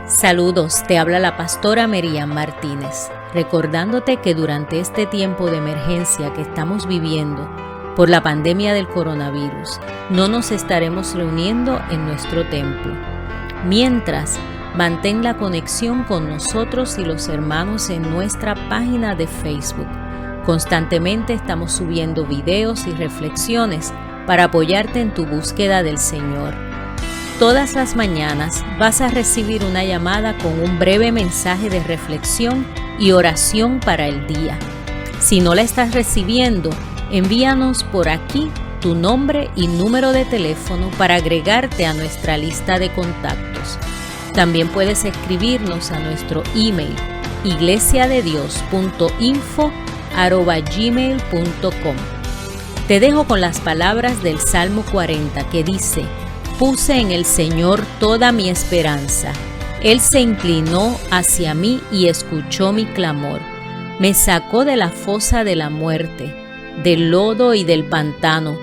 Saludos, te habla la pastora Miriam Martínez, recordándote que durante este tiempo de emergencia que estamos viviendo por la pandemia del coronavirus, no nos estaremos reuniendo en nuestro templo. Mientras, mantén la conexión con nosotros y los hermanos en nuestra página de Facebook. Constantemente estamos subiendo videos y reflexiones para apoyarte en tu búsqueda del Señor. Todas las mañanas vas a recibir una llamada con un breve mensaje de reflexión y oración para el día. Si no la estás recibiendo, envíanos por aquí tu nombre y número de teléfono para agregarte a nuestra lista de contactos. También puedes escribirnos a nuestro email iglesiadedios.info@gmail.com. Te dejo con las palabras del Salmo 40 que dice: Puse en el Señor toda mi esperanza. Él se inclinó hacia mí y escuchó mi clamor. Me sacó de la fosa de la muerte, del lodo y del pantano.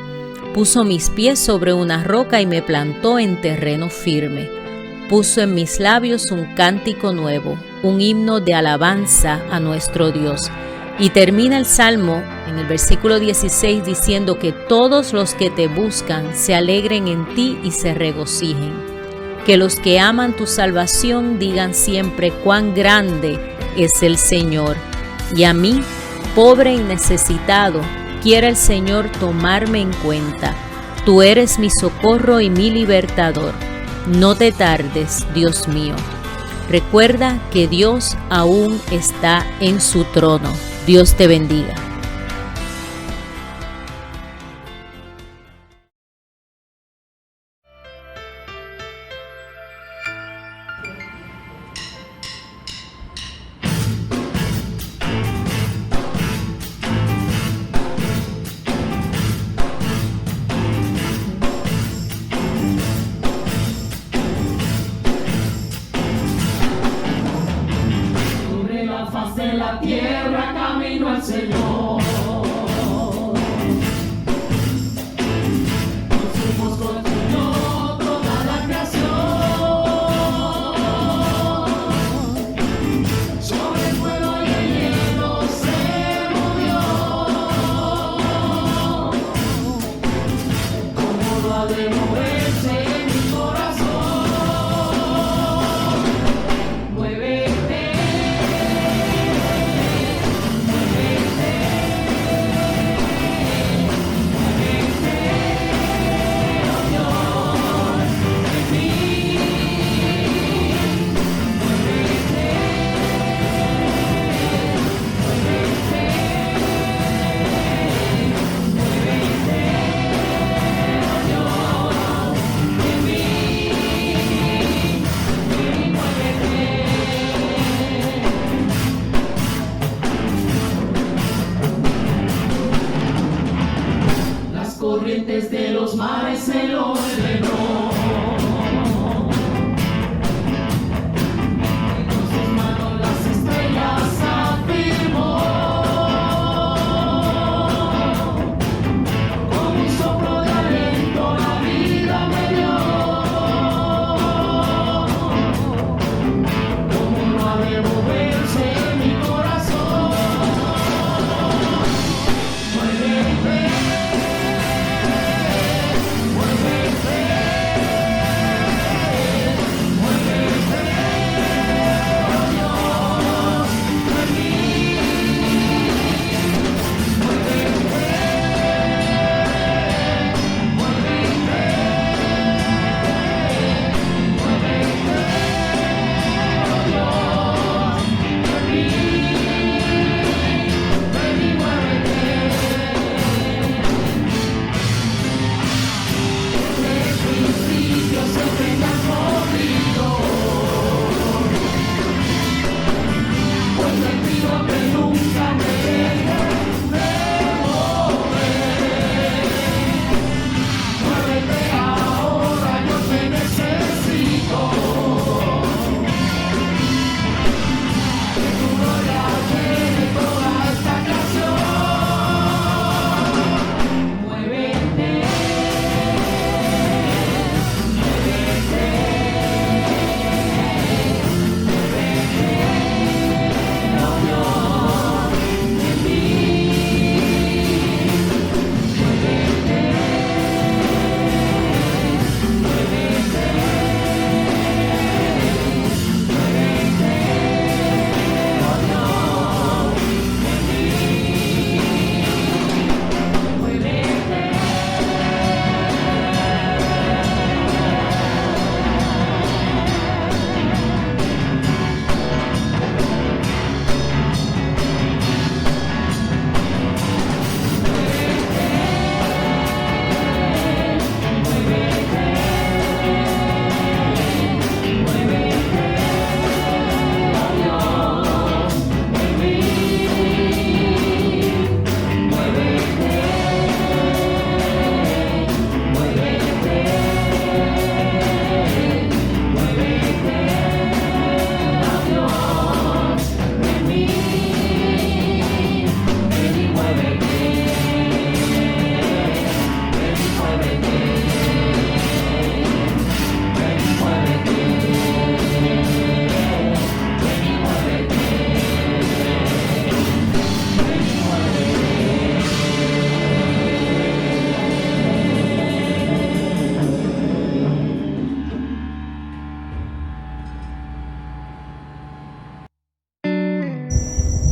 Puso mis pies sobre una roca y me plantó en terreno firme. Puso en mis labios un cántico nuevo, un himno de alabanza a nuestro Dios. Y termina el Salmo en el versículo 16 diciendo que todos los que te buscan se alegren en ti y se regocijen. Que los que aman tu salvación digan siempre cuán grande es el Señor. Y a mí, pobre y necesitado, quiere el Señor tomarme en cuenta. Tú eres mi socorro y mi libertador. No te tardes, Dios mío. Recuerda que Dios aún está en su trono. Dios te bendiga. Faz de la tierra camino al Señor. Con su voz construyó toda la creación. Sobre el fuego y el hielo se movió. Como lo ha de moverse en mi corazón. Muévete.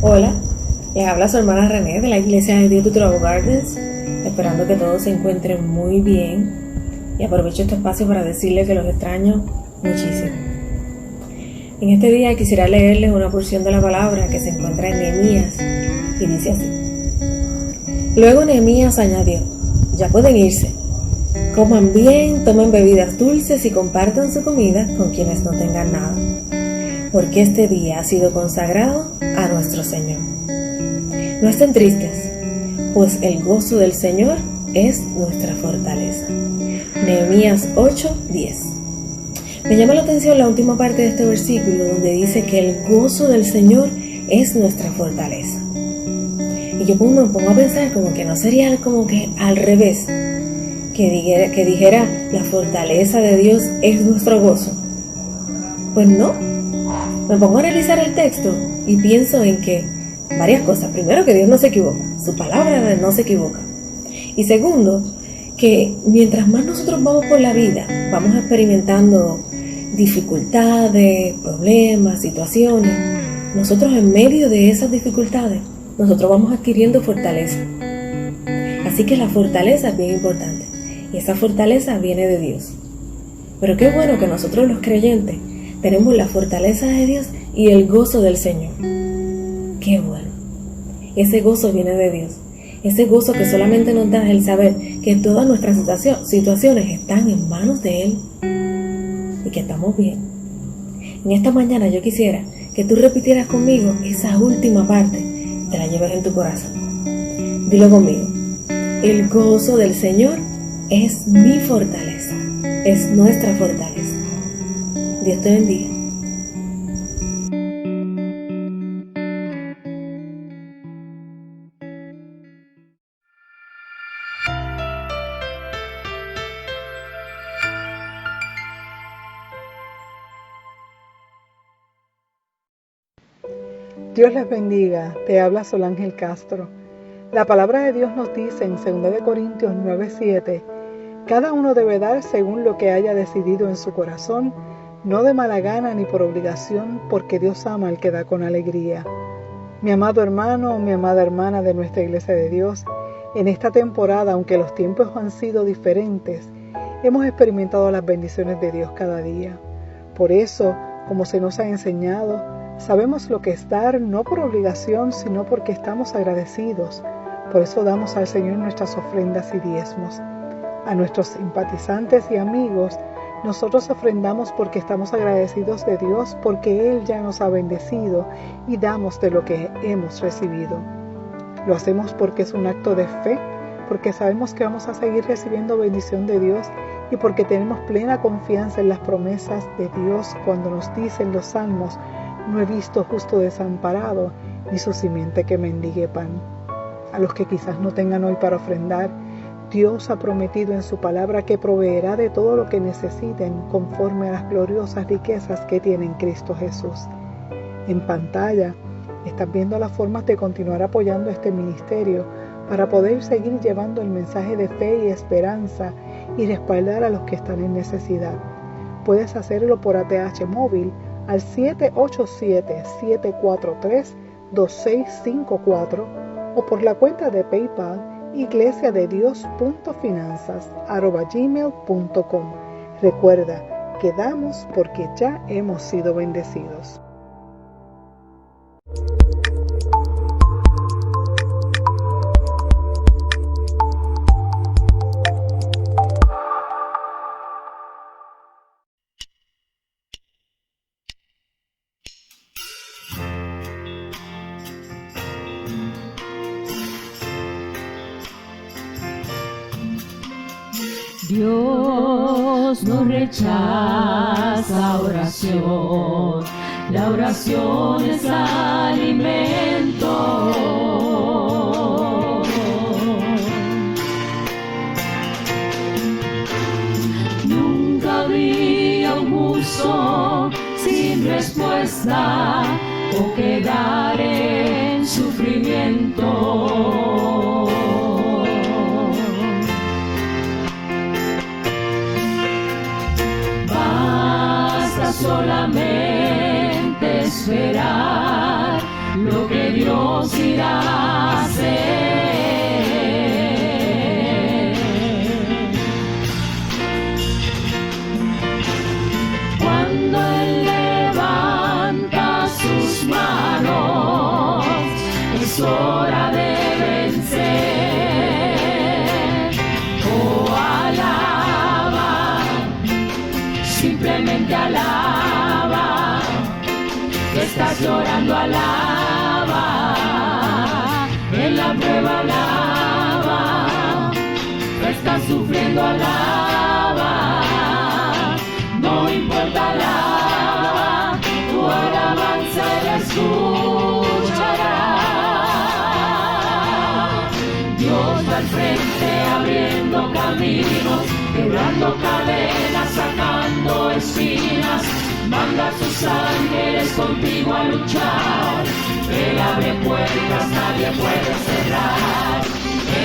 Hola, les habla su hermana René de la Iglesia de Dios de Travo Gardens, esperando que todos se encuentren muy bien, y aprovecho este espacio para decirles que los extraño muchísimo. En este día quisiera leerles una porción de la palabra que se encuentra en Nehemías y dice así: Luego Nehemías añadió: ya pueden irse, coman bien, tomen bebidas dulces y compartan su comida con quienes no tengan nada, porque este día ha sido consagrado a nuestro Señor. No estén tristes, pues el gozo del Señor es nuestra fortaleza. Nehemías 8:10. Me llama la atención la última parte de este versículo donde dice que el gozo del Señor es nuestra fortaleza. Y yo me pongo a pensar como que no sería como que al revés, que dijera la fortaleza de Dios es nuestro gozo. Pues no. Me pongo a analizar el texto y pienso en que varias cosas. Primero, que Dios no se equivoca, su palabra no se equivoca. Y segundo, que mientras más nosotros vamos por la vida, vamos experimentando dificultades, problemas, situaciones, nosotros en medio de esas dificultades, nosotros vamos adquiriendo fortaleza. Así que la fortaleza es bien importante, y esa fortaleza viene de Dios. Pero qué bueno que nosotros los creyentes tenemos la fortaleza de Dios y el gozo del Señor. Qué bueno. Ese gozo viene de Dios. Ese gozo que solamente nos da el saber que todas nuestras situaciones están en manos de Él y que estamos bien. En esta mañana yo quisiera que tú repitieras conmigo esa última parte y te la lleves en tu corazón. Dilo conmigo: el gozo del Señor es mi fortaleza, es nuestra fortaleza. Dios te bendiga. Dios les bendiga, te habla Solángel Castro. La palabra de Dios nos dice en 2 Corintios 9:7, cada uno debe dar según lo que haya decidido en su corazón, no de mala gana ni por obligación, porque Dios ama al que da con alegría. Mi amado hermano o mi amada hermana de nuestra Iglesia de Dios, en esta temporada, aunque los tiempos han sido diferentes, hemos experimentado las bendiciones de Dios cada día. Por eso, como se nos ha enseñado, sabemos lo que es dar no por obligación, sino porque estamos agradecidos. Por eso damos al Señor nuestras ofrendas y diezmos. A nuestros simpatizantes y amigos, nosotros ofrendamos porque estamos agradecidos de Dios, porque Él ya nos ha bendecido y damos de lo que hemos recibido. Lo hacemos porque es un acto de fe, porque sabemos que vamos a seguir recibiendo bendición de Dios y porque tenemos plena confianza en las promesas de Dios cuando nos dicen los salmos: no he visto justo desamparado, ni su simiente que mendigue pan. A los que quizás no tengan hoy para ofrendar, Dios ha prometido en su palabra que proveerá de todo lo que necesiten conforme a las gloriosas riquezas que tiene en Cristo Jesús. En pantalla estás viendo las formas de continuar apoyando este ministerio para poder seguir llevando el mensaje de fe y esperanza y respaldar a los que están en necesidad. Puedes hacerlo por ATH móvil al 787-743-2654 o por la cuenta de PayPal iglesiadedios.finanzas@gmail.com. Recuerda que damos porque ya hemos sido bendecidos. Dios no rechaza oración, la oración es alimento. Nunca vi a un justo sin respuesta o quedar en sufrimiento. Solamente esperar lo que Dios irá a hacer. Cuando Él levanta sus manos, es hora de vencer. Oh, alaba, simplemente alaba. Que estás llorando, alaba. En la prueba, alaba. Que estás sufriendo, alaba. No importa, alaba. Tu alabanza Él escuchará. Dios va al frente abriendo caminos, quebrando cadenas, sacando espinas. Manda a sus ángeles contigo a luchar. Él abre puertas, nadie puede cerrar.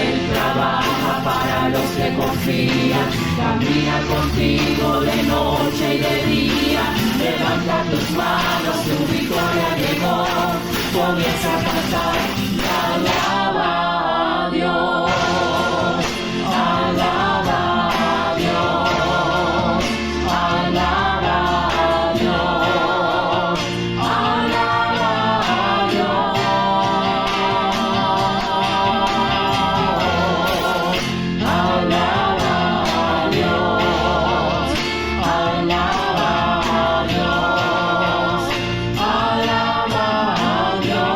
Él trabaja para los que confían. Camina contigo de noche y de día. Levanta tus manos, tu victoria llegó. Comienza a cantar y alaba a Dios. Alaba a Dios. Alaba a Dios. Alaba a Dios. Alaba a Dios. Alaba a Dios. Alaba a Dios.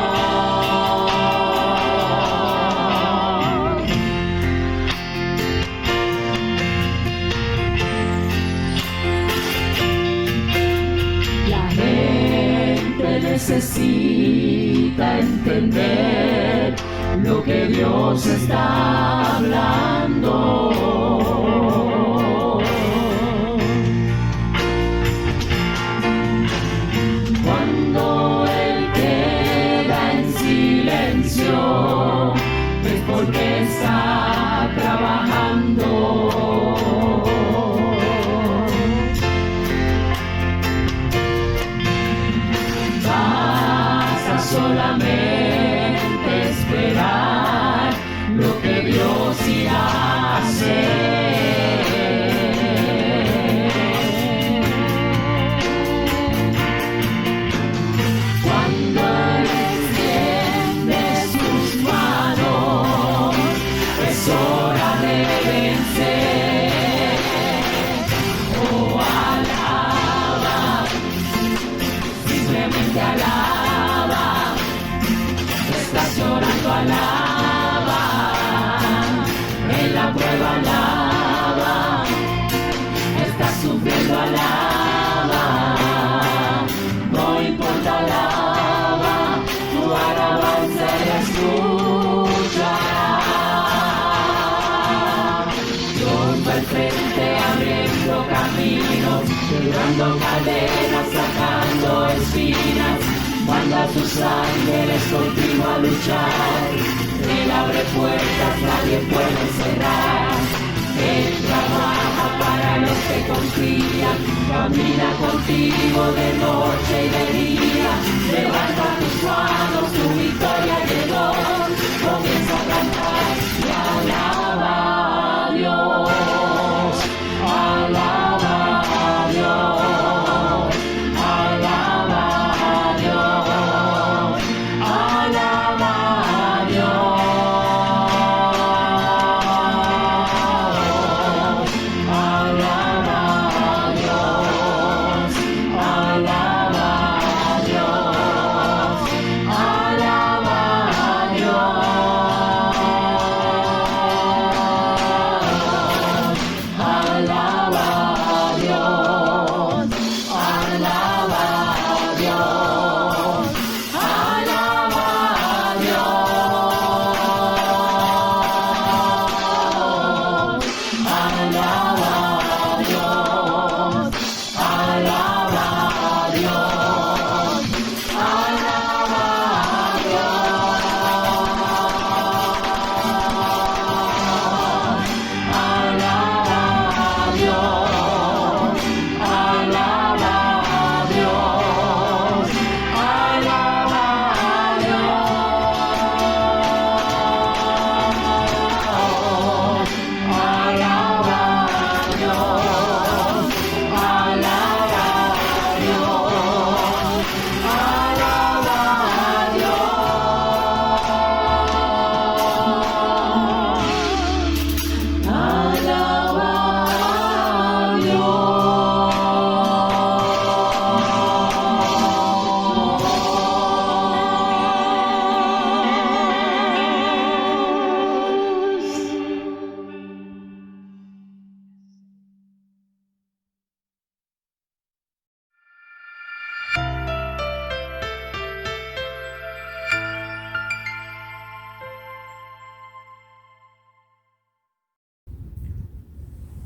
La gente necesita entender lo que Dios está hablando. Cuando Él queda en silencio, es porque está trabajando. Basta solamente esperar lo que Dios irá a hacer. Cuando Él extiende sus manos, es hora de vencer. Oh, alaba, simplemente alaba. Estás llorando, alaba. En la prueba, alaba. Estás sufriendo, alaba. No importa, alaba. Tu alabanza Él escuchará. Dios va al frente abriendo caminos, quebrando cadenas, sacando espinas. Manda a sus ángeles contigo a luchar. Él abre puertas, nadie puede cerrar. Él trabaja para los que confían. Camina contigo de noche y de día. Levanta tus manos, tu victoria llegó. Comienza a cantar y alaba a Dios. Alaba a Dios. Alaba a Dios. Alaba a Dios. Alaba a Dios. Alaba a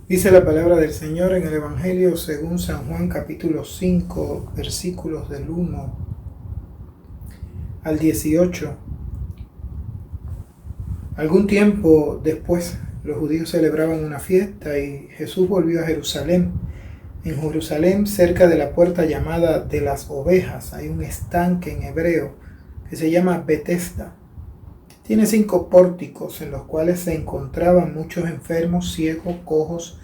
Dice la palabra del Señor en el Evangelio según San Juan capítulo 5, versículos del 1 al 18. Algún tiempo después, los judíos celebraban una fiesta y Jesús volvió a Jerusalén. En Jerusalén, cerca de la puerta llamada de las ovejas, hay un estanque en hebreo que se llama Betesda. Tiene 5 pórticos en los cuales se encontraban muchos enfermos, ciegos, cojos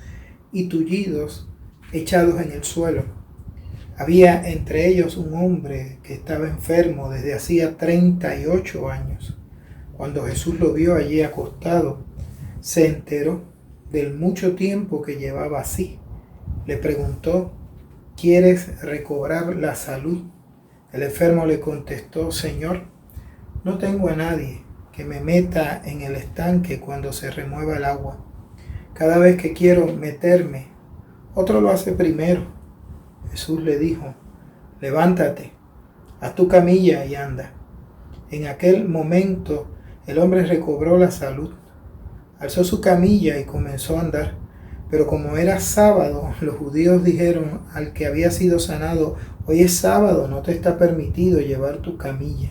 y tullidos echados en el suelo. Había entre ellos un hombre que estaba enfermo desde hacía 38 años. Cuando Jesús lo vio allí acostado, se enteró del mucho tiempo que llevaba así. Le preguntó: ¿quieres recobrar la salud? El enfermo le contestó: Señor, no tengo a nadie que me meta en el estanque cuando se remueva el agua. Cada vez que quiero meterme, otro lo hace primero. Jesús le dijo: levántate, haz tu camilla y anda. En aquel momento el hombre recobró la salud, alzó su camilla y comenzó a andar. Pero como era sábado, los judíos dijeron al que había sido sanado: hoy es sábado, no te está permitido llevar tu camilla.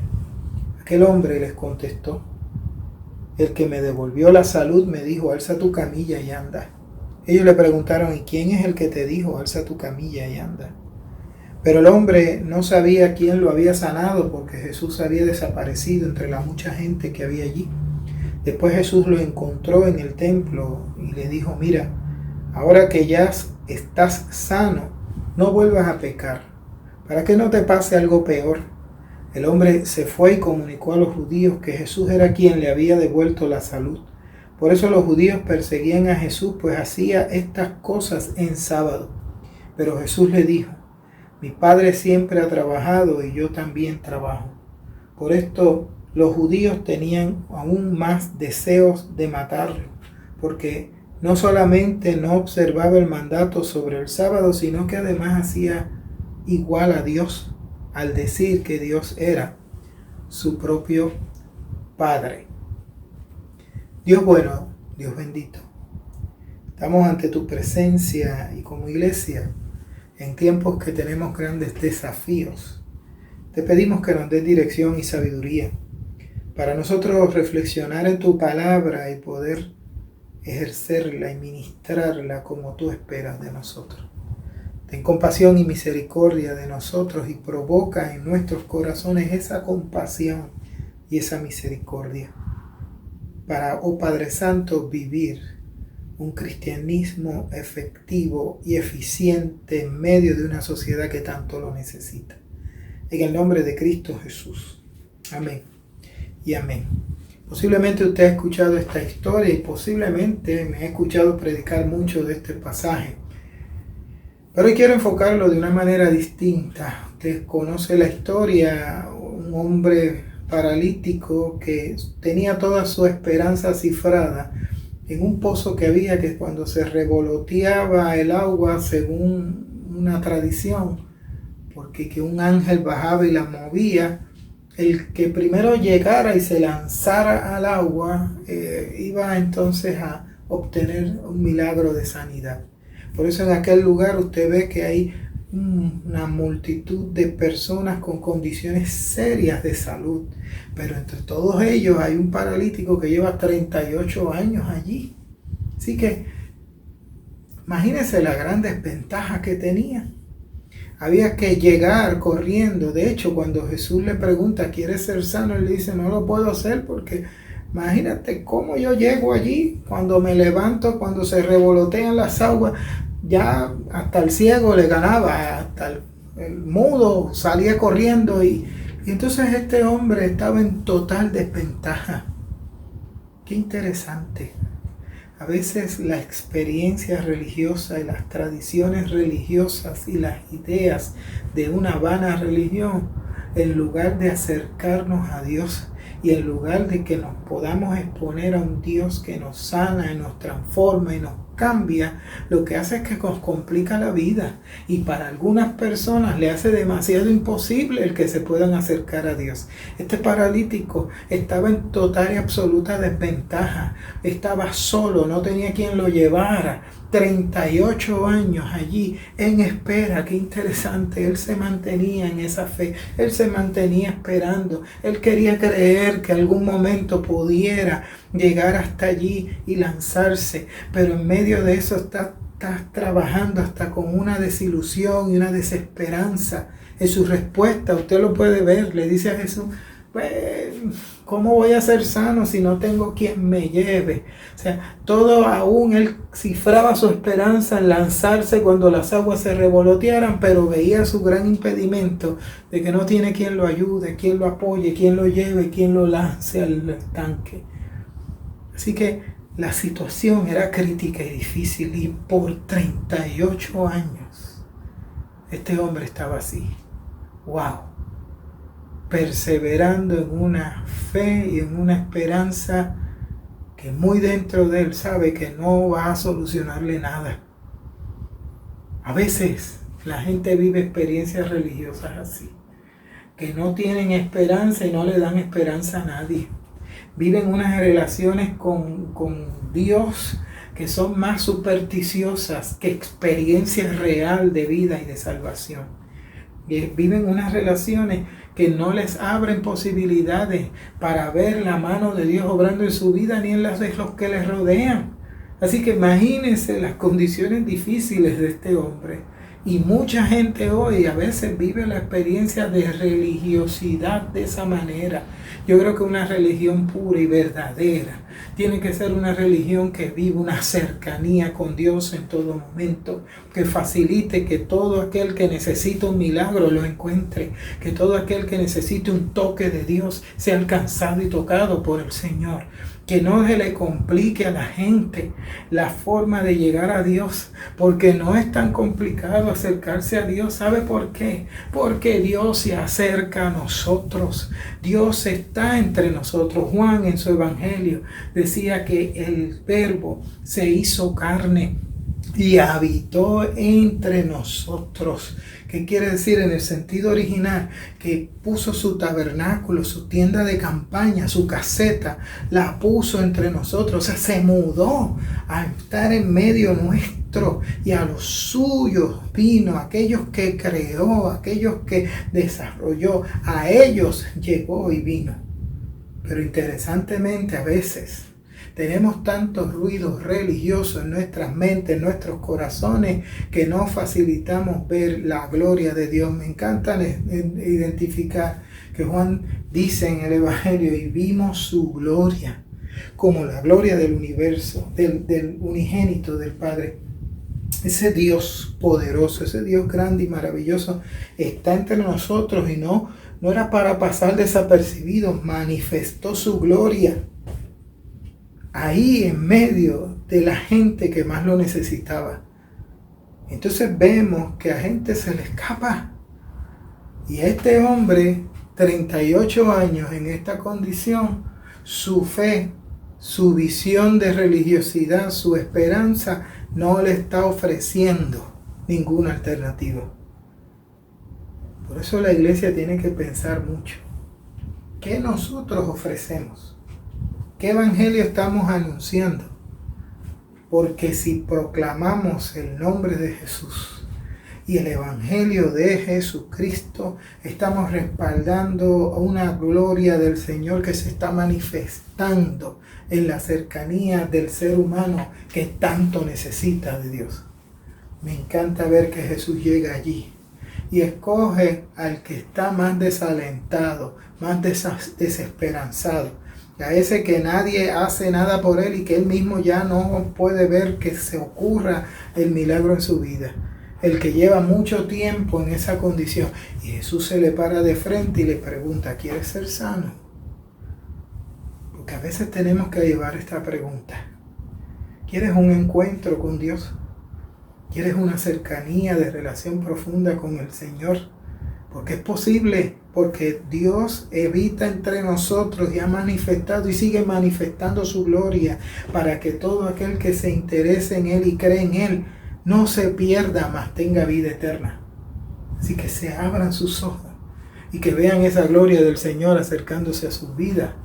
Aquel hombre les contestó: el que me devolvió la salud me dijo: alza tu camilla y anda. Ellos le preguntaron: ¿y quién es el que te dijo: alza tu camilla y anda? Pero el hombre no sabía quién lo había sanado, porque Jesús había desaparecido entre la mucha gente que había allí. Después Jesús lo encontró en el templo y le dijo: mira, ahora que ya estás sano, no vuelvas a pecar, para que no te pase algo peor. El hombre se fue y comunicó a los judíos que Jesús era quien le había devuelto la salud. Por eso los judíos perseguían a Jesús, pues hacía estas cosas en sábado. Pero Jesús le dijo: mi Padre siempre ha trabajado y yo también trabajo. Por esto los judíos tenían aún más deseos de matarlo, porque no solamente no observaba el mandato sobre el sábado, sino que además hacía igual a Dios al decir que Dios era su propio Padre. Dios bueno, Dios bendito, estamos ante tu presencia y como iglesia, en tiempos que tenemos grandes desafíos, te pedimos que nos des dirección y sabiduría para nosotros reflexionar en tu palabra y poder ejercerla y ministrarla como tú esperas de nosotros. Ten compasión y misericordia de nosotros y provoca en nuestros corazones esa compasión y esa misericordia para, oh Padre Santo, vivir un cristianismo efectivo y eficiente en medio de una sociedad que tanto lo necesita. En el nombre de Cristo Jesús. Amén y amén. Posiblemente usted ha escuchado esta historia y posiblemente me ha escuchado predicar mucho de este pasaje. Pero hoy quiero enfocarlo de una manera distinta. Usted conoce la historia, un hombre paralítico que tenía toda su esperanza cifrada en un pozo que había, que cuando se revoloteaba el agua, según una tradición, porque que un ángel bajaba y la movía, el que primero llegara y se lanzara al agua iba entonces a obtener un milagro de sanidad. Por eso en aquel lugar usted ve que hay una multitud de personas con condiciones serias de salud, pero entre todos ellos hay un paralítico que lleva 38 años allí. Así que imagínense la gran desventaja que tenía. Había que llegar corriendo. De hecho, cuando Jesús le pregunta: ¿quieres ser sano? Él le dice: no lo puedo hacer porque imagínate cómo yo llego allí, cuando me levanto, cuando se revolotean las aguas, ya hasta el ciego le ganaba, hasta el mudo salía corriendo y entonces este hombre estaba en total desventaja. Qué interesante. A veces la experiencia religiosa y las tradiciones religiosas y las ideas de una vana religión, en lugar de acercarnos a Dios y en lugar de que nos podamos exponer a un Dios que nos sana y nos transforma y nos cambia, lo que hace es que nos complica la vida, y para algunas personas le hace demasiado imposible el que se puedan acercar a Dios. Este paralítico estaba en total y absoluta desventaja, estaba solo, no tenía quien lo llevara, 38 años allí en espera. Qué interesante. Él se mantenía en esa fe. Él se mantenía esperando. Él quería creer que algún momento pudiera llegar hasta allí y lanzarse. Pero en medio de eso estás trabajando hasta con una desilusión y una desesperanza. En su respuesta, usted lo puede ver, le dice a Jesús: pues, ¿cómo voy a ser sano si no tengo quien me lleve? O sea, todo aún él cifraba su esperanza en lanzarse cuando las aguas se revolotearan, pero veía su gran impedimento de que no tiene quien lo ayude, quien lo apoye, quien lo lleve, quien lo lance al estanque. Así que la situación era crítica y difícil, y por 38 años este hombre estaba así. ¡Wow! Perseverando en una fe y en una esperanza que muy dentro de él sabe que no va a solucionarle nada. A veces la gente vive experiencias religiosas así, que no tienen esperanza y no le dan esperanza a nadie. Viven unas relaciones con Dios que son más supersticiosas que experiencia real de vida y de salvación. Viven unas relaciones que no les abren posibilidades para ver la mano de Dios obrando en su vida ni en las de los que les rodean. Así que imagínense las condiciones difíciles de este hombre. Y mucha gente hoy a veces vive la experiencia de religiosidad de esa manera. Yo creo que una religión pura y verdadera tiene que ser una religión que vive una cercanía con Dios en todo momento, que facilite que todo aquel que necesita un milagro lo encuentre, que todo aquel que necesite un toque de Dios sea alcanzado y tocado por el Señor. Que no se le complique a la gente la forma de llegar a Dios, porque no es tan complicado acercarse a Dios. ¿Sabe por qué? Porque Dios se acerca a nosotros. Dios está entre nosotros. Juan en su evangelio decía que el Verbo se hizo carne y habitó entre nosotros. ¿Qué quiere decir en el sentido original? Que puso su tabernáculo, su tienda de campaña, su caseta, la puso entre nosotros. O sea, se mudó a estar en medio nuestro, y a los suyos vino, aquellos que creó, aquellos que desarrolló, a ellos llegó y vino. Pero interesantemente, a veces tenemos tantos ruidos religiosos en nuestras mentes, en nuestros corazones, que no facilitamos ver la gloria de Dios. Me encanta identificar que Juan dice en el Evangelio: y vimos su gloria, como la gloria del universo, del unigénito del Padre. Ese Dios poderoso, ese Dios grande y maravilloso está entre nosotros, y no era para pasar desapercibido. Manifestó su gloria ahí en medio de la gente que más lo necesitaba. Entonces vemos que a gente se le escapa. Y a este hombre, 38 años en esta condición, su fe, su visión de religiosidad, su esperanza, no le está ofreciendo ninguna alternativa. Por eso la iglesia tiene que pensar mucho. ¿Qué nosotros ofrecemos? ¿Qué evangelio estamos anunciando? Porque si proclamamos el nombre de Jesús y el evangelio de Jesucristo, estamos respaldando una gloria del Señor que se está manifestando en la cercanía del ser humano que tanto necesita de Dios. Me encanta ver que Jesús llega allí y escoge al que está más desalentado, más desesperanzado, a ese que nadie hace nada por él y que él mismo ya no puede ver que se ocurra el milagro en su vida. El que lleva mucho tiempo en esa condición. Y Jesús se le para de frente y le pregunta: ¿quieres ser sano? Porque a veces tenemos que llevar esta pregunta. ¿Quieres un encuentro con Dios? ¿Quieres una cercanía de relación profunda con el Señor? Porque es posible, porque Dios habita entre nosotros y ha manifestado y sigue manifestando su gloria para que todo aquel que se interese en Él y cree en Él no se pierda, mas tenga vida eterna. Así que se abran sus ojos y que vean esa gloria del Señor acercándose a su vida.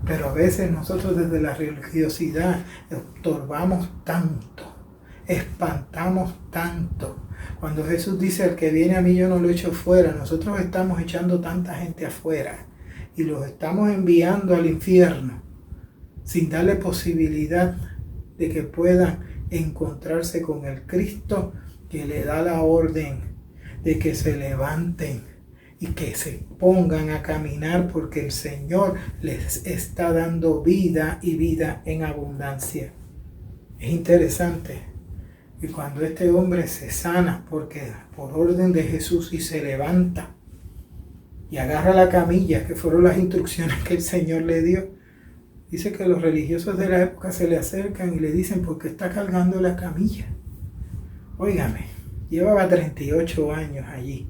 Pero a veces nosotros desde la religiosidad estorbamos tanto espantamos tanto. Cuando Jesús dice, el que viene a mí yo no lo echo fuera, nosotros estamos echando tanta gente afuera y los estamos enviando al infierno sin darle posibilidad de que puedan encontrarse con el Cristo que le da la orden de que se levanten y que se pongan a caminar, porque el Señor les está dando vida y vida en abundancia. Es interesante que cuando este hombre se sana porque por orden de Jesús y se levanta y agarra la camilla, que fueron las instrucciones que el Señor le dio, dice que los religiosos de la época se le acercan y le dicen, ¿por qué está cargando la camilla? Óigame, llevaba 38 años allí.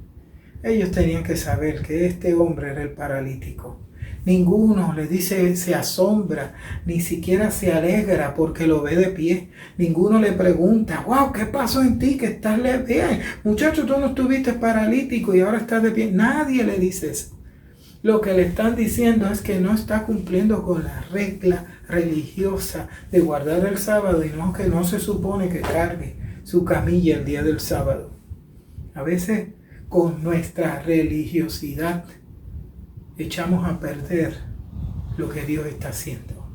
Ellos tenían que saber que este hombre era el paralítico. Ninguno le dice, se asombra, ni siquiera se alegra porque lo ve de pie. Ninguno le pregunta, wow, ¿qué pasó en ti que estás bien? Muchacho, tú no estuviste paralítico y ahora estás de pie. Nadie le dice eso. Lo que le están diciendo es que no está cumpliendo con la regla religiosa de guardar el sábado y no, que no se supone que cargue su camilla el día del sábado. A veces con nuestra religiosidad echamos a perder lo que Dios está haciendo.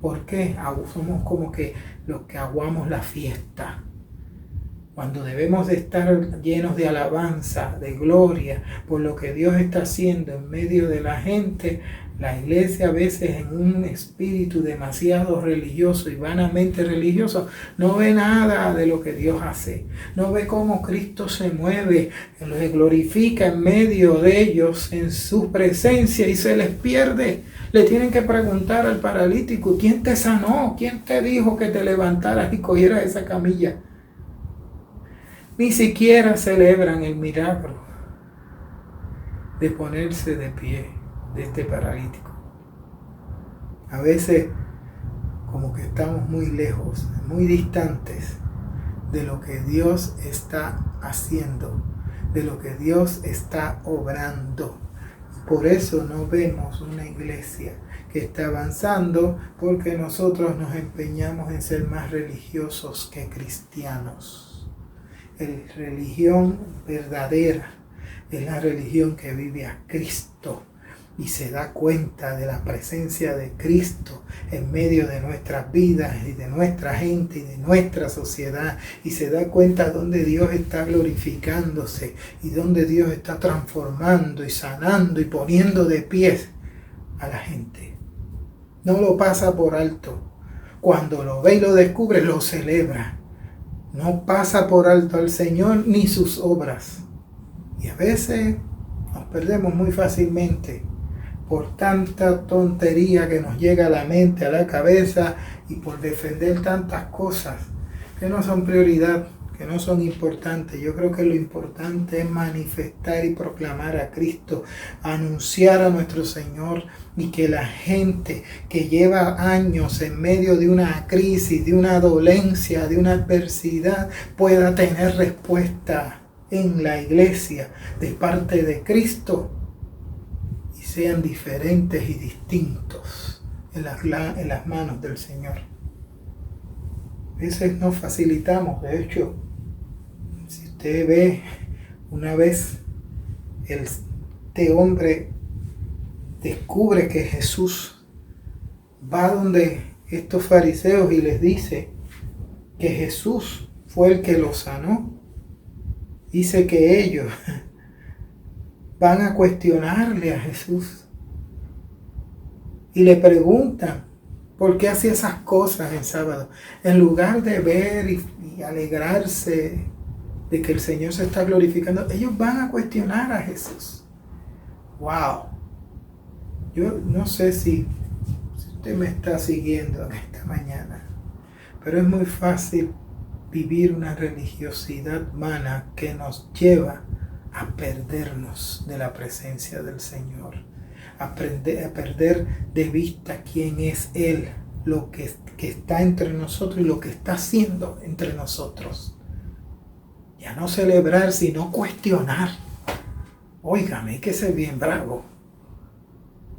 ¿Por qué? Somos como que los que aguamos la fiesta, cuando debemos de estar llenos de alabanza, de gloria por lo que Dios está haciendo en medio de la gente. La iglesia a veces, en un espíritu demasiado religioso y vanamente religioso, no ve nada de lo que Dios hace. No ve cómo Cristo se mueve, los glorifica en medio de ellos, en su presencia, y se les pierde. Le tienen que preguntar al paralítico, ¿quién te sanó? ¿Quién te dijo que te levantaras y cogieras esa camilla? Ni siquiera celebran el milagro de ponerse de pie de este paralítico. A veces como que estamos muy lejos, muy distantes de lo que Dios está haciendo, de lo que Dios está obrando. Por eso no vemos una iglesia que está avanzando, porque nosotros nos empeñamos en ser más religiosos que cristianos. La religión verdadera es la religión que vive a Cristo y se da cuenta de la presencia de Cristo en medio de nuestras vidas y de nuestra gente y de nuestra sociedad, y se da cuenta donde Dios está glorificándose y donde Dios está transformando y sanando y poniendo de pies a la gente. No lo pasa por alto. Cuando lo ve y lo descubre, lo celebra. No pasa por alto al Señor ni sus obras. Y a veces nos perdemos muy fácilmente por tanta tontería que nos llega a la mente, a la cabeza, y por defender tantas cosas que no son prioridad, que no son importantes. Yo creo que lo importante es manifestar y proclamar a Cristo, anunciar a nuestro Señor, y que la gente que lleva años en medio de una crisis, de una dolencia, de una adversidad, pueda tener respuesta en la iglesia de parte de Cristo y sean diferentes y distintos en las manos del Señor. A veces nos facilitamos. De hecho, si usted ve, una vez este hombre descubre que Jesús va donde estos fariseos y les dice que Jesús fue el que los sanó. Dice que ellos van a cuestionarle a Jesús y le preguntan por qué hacía esas cosas en sábado. En lugar de ver y alegrarse de que el Señor se está glorificando, ellos van a cuestionar a Jesús. ¡Wow! Yo no sé si usted me está siguiendo en esta mañana, pero es muy fácil vivir una religiosidad vana que nos lleva a perdernos de la presencia del Señor, a perder de vista quién es Él, lo que está entre nosotros y lo que está haciendo entre nosotros. Y a no celebrar, sino cuestionar. Óigame, hay que ser bien bravo.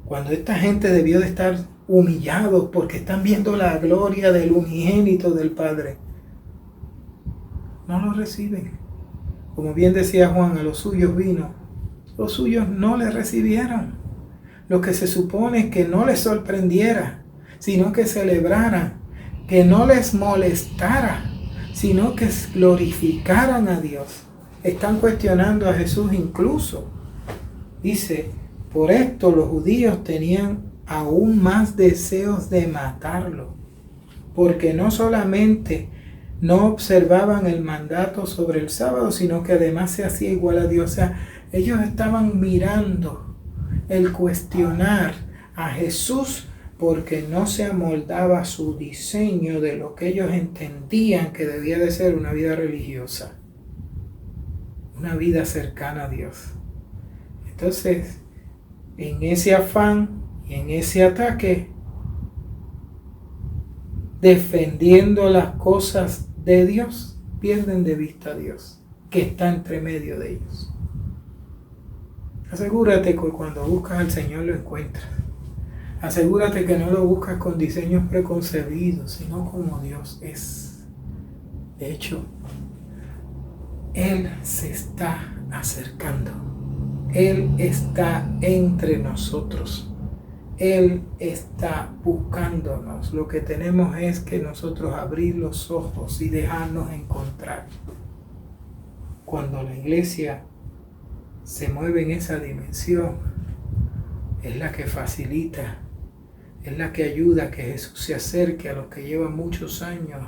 Cuando esta gente debió de estar humillados porque están viendo la gloria del unigénito del Padre. no lo reciben. Como bien decía Juan, a los suyos vino, los suyos no le recibieron. Lo que se supone es que no les sorprendiera, sino que celebraran, que no les molestara, sino que glorificaran a Dios. Están cuestionando a Jesús incluso. Dice, por esto los judíos tenían aún más deseos de matarlo, porque no solamente no observaban el mandato sobre el sábado, sino que además se hacía igual a Dios. O sea, ellos estaban mirando el cuestionar a Jesús porque no se amoldaba a su diseño de lo que ellos entendían que debía de ser una vida religiosa, una vida cercana a Dios. Entonces, en ese afán y en ese ataque, defendiendo las cosas de Dios, pierden de vista a Dios, que está entre medio de ellos. Asegúrate que cuando buscas al Señor lo encuentras. Asegúrate que no lo buscas con diseños preconcebidos, sino como Dios es. De hecho, Él se está acercando. Él está entre nosotros. Él está buscándonos. Lo que tenemos es que nosotros abrir los ojos y dejarnos encontrar. Cuando la iglesia se mueve en esa dimensión, es la que facilita, es la que ayuda a que Jesús se acerque a los que llevan muchos años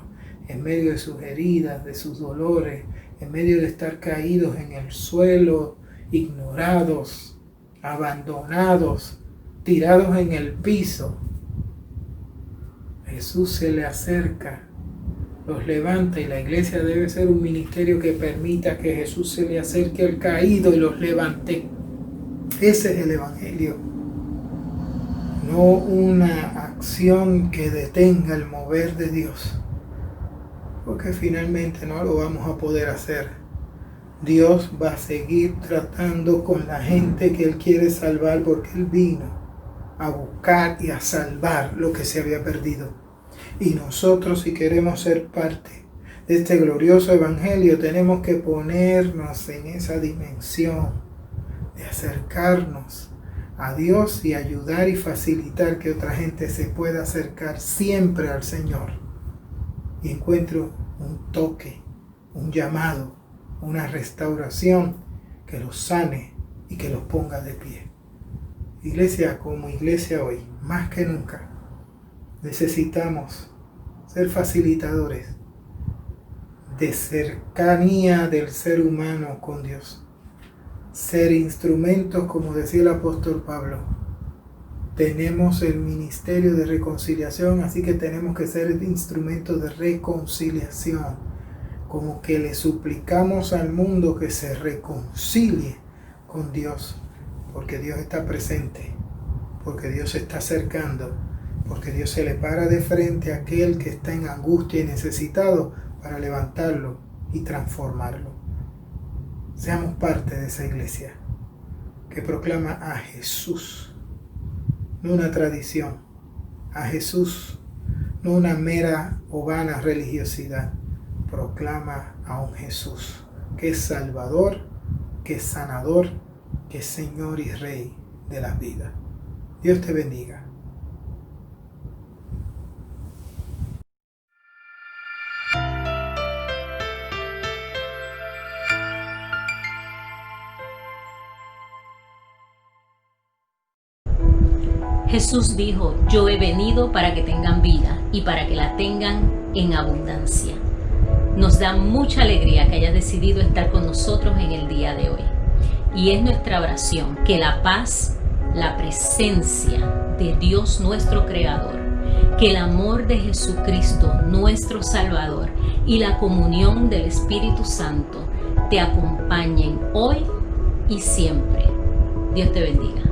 en medio de sus heridas, de sus dolores, en medio de estar caídos en el suelo, ignorados, abandonados, tirados en el piso. Jesús se le acerca, los levanta, y la iglesia debe ser un ministerio que permita que Jesús se le acerque al caído y los levante. Ese es el evangelio, no una acción que detenga el mover de Dios, porque finalmente no lo vamos a poder hacer. Dios va a seguir tratando con la gente que Él quiere salvar, porque Él vino a buscar y a salvar lo que se había perdido. Y nosotros, si queremos ser parte de este glorioso evangelio, tenemos que ponernos en esa dimensión de acercarnos a Dios y ayudar y facilitar que otra gente se pueda acercar siempre al Señor y encuentre un toque, un llamado, una restauración que los sane y que los ponga de pie. Iglesia, como iglesia hoy, más que nunca, necesitamos ser facilitadores de cercanía del ser humano con Dios. Ser instrumentos, como decía el apóstol Pablo. Tenemos el ministerio de reconciliación, así que tenemos que ser instrumentos de reconciliación. Como que le suplicamos al mundo que se reconcilie con Dios, porque Dios está presente, porque Dios se está acercando, porque Dios se le para de frente a aquel que está en angustia y necesitado para levantarlo y transformarlo. Seamos parte de esa iglesia que proclama a Jesús, no una tradición, a Jesús, no una mera o vana religiosidad. Proclama a un Jesús que es Salvador, que es sanador, que es Señor y Rey de la vida. Dios te bendiga. Jesús dijo, yo he venido para que tengan vida y para que la tengan en abundancia. Nos da mucha alegría que hayas decidido estar con nosotros en el día de hoy. Y es nuestra oración que la paz, la presencia de Dios nuestro Creador, que el amor de Jesucristo nuestro Salvador y la comunión del Espíritu Santo te acompañen hoy y siempre. Dios te bendiga.